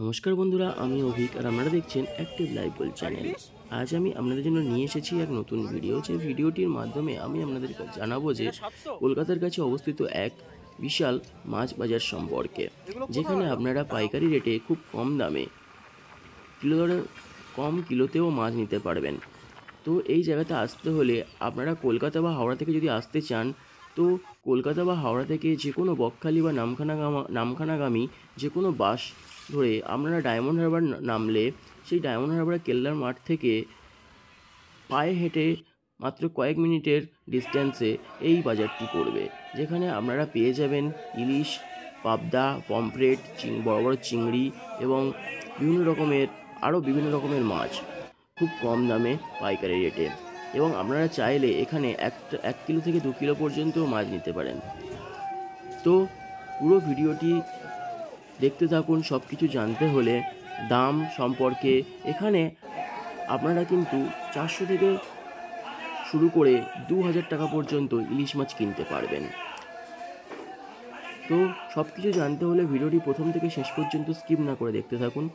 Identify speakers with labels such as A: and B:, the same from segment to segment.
A: নমস্কার বন্ধুরা, আমি অভিক আর আপনারা দেখছেন অ্যাক্টিভ লাইফ গোল চ্যানেল। আজ আমি আপনাদের জন্য নিয়ে এসেছি এক নতুন ভিডিও। যে ভিডিওটির মাধ্যমে আমি আপনাদের জানাবো যে কলকাতার কাছে অবস্থিত এক বিশাল মাছ বাজার সম্পর্কে, যেখানে আপনারা পাইকারি রেটে খুব কম দামে কম কিলোতেও মাছ নিতে পারবেন। তো এই জায়গাতে আসতে হলে আপনারা কলকাতা বা হাওড়া থেকে যদি আসতে চান, তো কলকাতা বা হাওড়া থেকে যে কোনো বকখালি বা নামখানাগামী যে কোনো বাস ধরে আপনারা ডায়মন্ড হারবার নামলে সেই ডায়মন্ড হারবার কেল্লার মাঠ থেকে পায়ে হেঁটে মাত্র কয়েক মিনিটের ডিস্টেন্সে এই বাজারটি পড়বে, যেখানে আপনারা পেয়ে যাবেন ইলিশ, পাবদা, পমফ্রেট, বড় বড় চিংড়ি এবং বিভিন্ন রকমের মাছ খুব কম দামে পাইকারি রেটে। এবং আপনারা চাইলে এখানে এক কিলো থেকে 2 কিলো পর্যন্ত মাছ নিতে পারেন। তো পুরো ভিডিওটি দেখতে থাকুন। সব কিছু জানতে হলে দাম সম্পর্কে এখানে আপনারা কিন্তু 400 থেকে শুরু করে 2000 টাকা পর্যন্ত ইলিশ মাছ কিনতে পারবেন। তো সব কিছু জানতে হলে ভিডিওটি প্রথম থেকে শেষ পর্যন্ত স্কিপ না করে দেখতে থাকুন।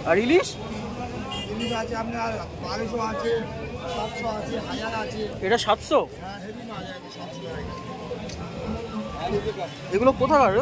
B: আর ইলিশ
C: ইলিশ আছে আপনার 1200 আছে, 700 আছে, 1000 আছে।
B: এটা 700?
C: হ্যাঁ, হেভি মাছ আছে 700 টাকা।
B: এগুলো কোথাকার?